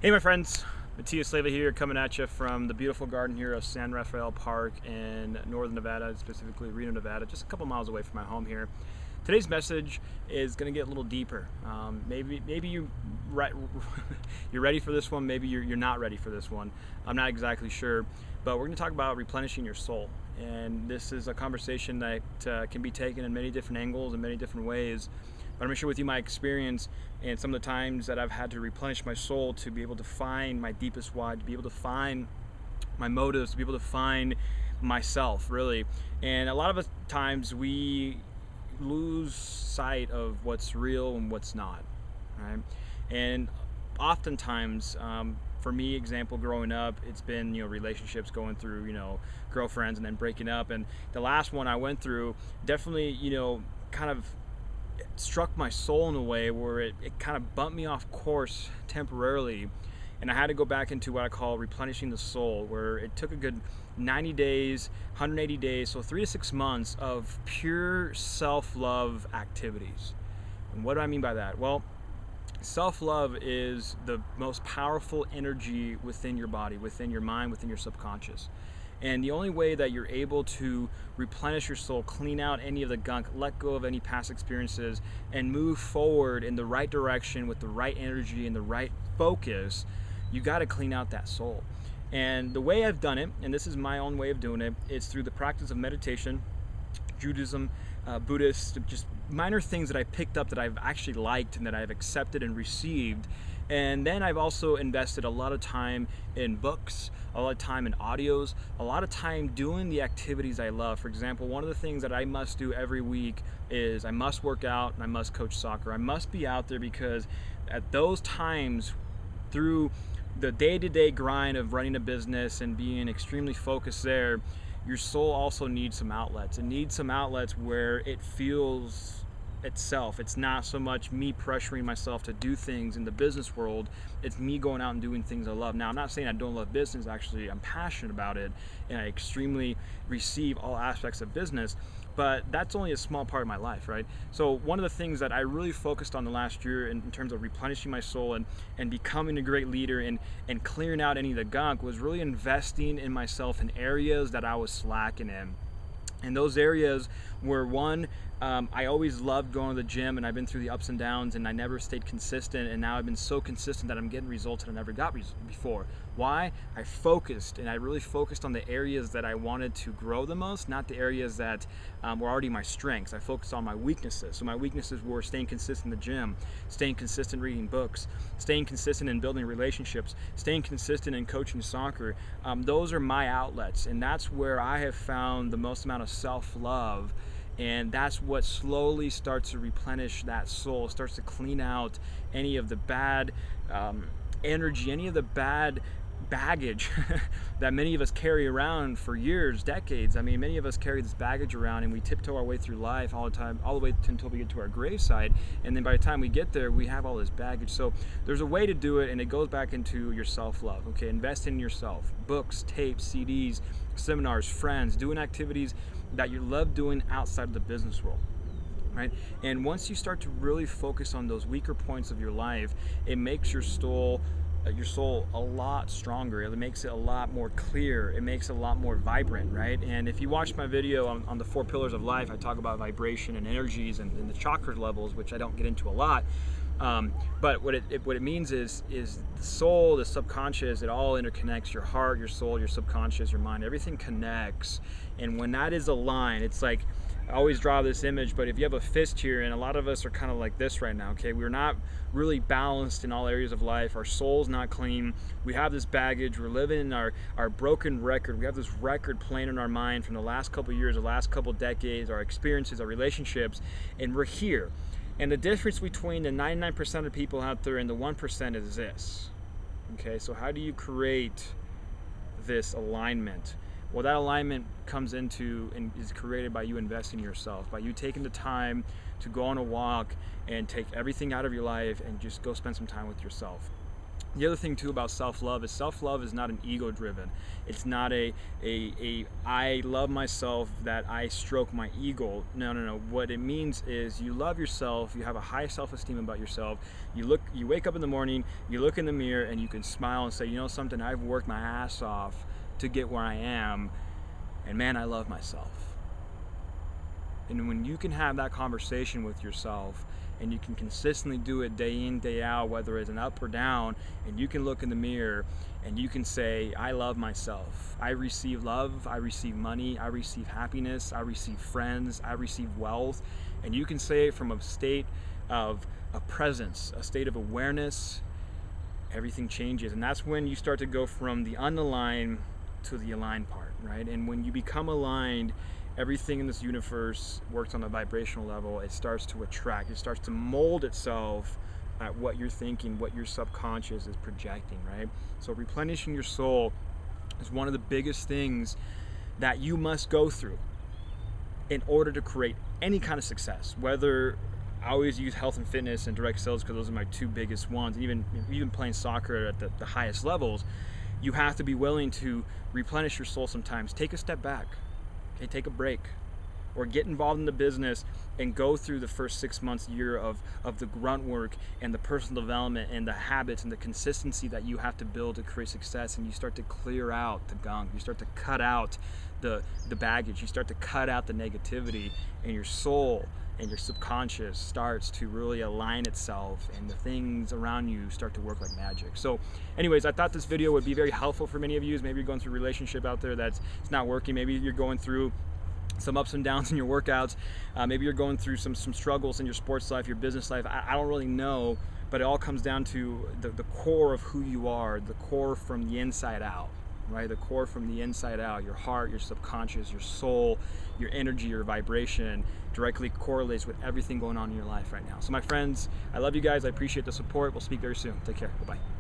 Hey my friends, Matias here coming at you from the beautiful garden here of San Rafael Park in northern Nevada, specifically Reno, Nevada, just a couple miles away from my home here. Today's message is going to get a little deeper. Maybe you're ready for this one, maybe you're not ready for this one. I'm not exactly sure, but we're going to talk about replenishing your soul. And this is a conversation that can be taken in many different angles and many different ways. But I'm going to share with you my experience and some of the times that I've had to replenish my soul to be able to find my deepest why, to be able to find my motives, to be able to find myself, really. And a lot of times we lose sight of what's real and what's not, right? And oftentimes, for me, example, growing up, it's been, relationships, going through, girlfriends and then breaking up. And the last one I went through definitely, kind of struck my soul in a way where it kind of bumped me off course temporarily, and I had to go back into what I call replenishing the soul, where it took a good 90 days, 180 days, so 3 to 6 months of pure self-love activities. And what do I mean by that? Well, self-love is the most powerful energy within your body, within your mind, within your subconscious. And the only way that you're able to replenish your soul, clean out any of the gunk, let go of any past experiences, and move forward in the right direction with the right energy and the right focus, you got to clean out that soul. And the way I've done it, and this is my own way of doing it, is through the practice of meditation, Judaism, Buddhist, just minor things that I picked up that I've actually liked and that I've accepted and received. And then I've also invested a lot of time in books, a lot of time in audios, a lot of time doing the activities I love. For example, one of the things that I must do every week is I must work out and I must coach soccer. I must be out there because at those times, through the day-to-day grind of running a business and being extremely focused there, your soul also needs some outlets. It needs some outlets where it feels itself. It's not so much me pressuring myself to do things in the business world. It's me going out and doing things I love. Now, I'm not saying I don't love business. Actually, I'm passionate about it, and I extremely receive all aspects of business, but that's only a small part of my life, right? So one of the things that I really focused on the last year in terms of replenishing my soul and becoming a great leader and clearing out any of the gunk was really investing in myself in areas that I was slacking in. And those areas were, one, I always loved going to the gym, and I've been through the ups and downs, and I never stayed consistent, and now I've been so consistent that I'm getting results that I never got before. Why? I focused, and I really focused on the areas that I wanted to grow the most, not the areas that were already my strengths. I focused on my weaknesses. So my weaknesses were staying consistent in the gym, staying consistent reading books, staying consistent in building relationships, staying consistent in coaching soccer. Those are my outlets, and that's where I have found the most amount of self-love. And that's what slowly starts to replenish that soul, starts to clean out any of the bad energy, any of the bad baggage that many of us carry around for years, decades. I mean, many of us carry this baggage around, and we tiptoe our way through life all the time, all the way until we get to our graveside. And then by the time we get there, we have all this baggage. So there's a way to do it, and it goes back into your self-love. Okay, invest in yourself. Books, tapes, CDs, seminars, friends, doing activities that you love doing outside of the business world, right? And once you start to really focus on those weaker points of your life, it makes your soul a lot stronger. It makes it a lot more clear. It makes it a lot more vibrant, right? And if you watch my video on the 4 pillars of life, I talk about vibration and energies and the chakra levels, which I don't get into a lot. But what it means is the soul, the subconscious, it all interconnects. Your heart, your soul, your subconscious, your mind, everything connects. And when that is aligned, it's like, I always draw this image, but if you have a fist here, and a lot of us are kind of like this right now, okay? We're not really balanced in all areas of life. Our soul's not clean. We have this baggage. We're living in our broken record. We have this record playing in our mind from the last couple of years, the last couple of decades, our experiences, our relationships, and we're here. And the difference between the 99% of people out there and the 1% is this. Okay, so how do you create this alignment? Well, that alignment comes into and is created by you investing in yourself, by you taking the time to go on a walk and take everything out of your life and just go spend some time with yourself. The other thing too about self-love is not an ego-driven. It's not a I love myself that I stroke my ego. No. What it means is you love yourself, you have a high self-esteem about yourself. You wake up in the morning, you look in the mirror and you can smile and say, you know something, I've worked my ass off to get where I am, and man, I love myself. And when you can have that conversation with yourself, and you can consistently do it day in, day out, whether it's an up or down, and you can look in the mirror and you can say, I love myself. I receive love, I receive money, I receive happiness, I receive friends, I receive wealth. And you can say it from a state of a presence, a state of awareness. Everything changes. And that's when you start to go from the unaligned to the aligned part, right? And when you become aligned, everything in this universe works on a vibrational level. It starts to attract, it starts to mold itself at what you're thinking, what your subconscious is projecting, right? So replenishing your soul is one of the biggest things that you must go through in order to create any kind of success. Whether I always use health and fitness and direct sales because those are my two biggest ones. Even playing soccer at the highest levels, you have to be willing to replenish your soul sometimes. Take a step back. Okay, take a break, or get involved in the business and go through the first 6 months, year of the grunt work and the personal development and the habits and the consistency that you have to build to create success. And you start to clear out the gunk, you start to cut out the baggage, you start to cut out the negativity, and your soul and your subconscious starts to really align itself, and the things around you start to work like magic. So anyways, I thought this video would be very helpful for many of you. Maybe you're going through a relationship out there that's not working. Maybe you're going through some ups and downs in your workouts. Maybe you're going through some struggles in your sports life, your business life. I don't really know, but it all comes down to the core of who you are, the core from the inside out. Right? The core from the inside out, your heart, your subconscious, your soul, your energy, your vibration directly correlates with everything going on in your life right now. So my friends, I love you guys. I appreciate the support. We'll speak very soon. Take care. Bye-bye.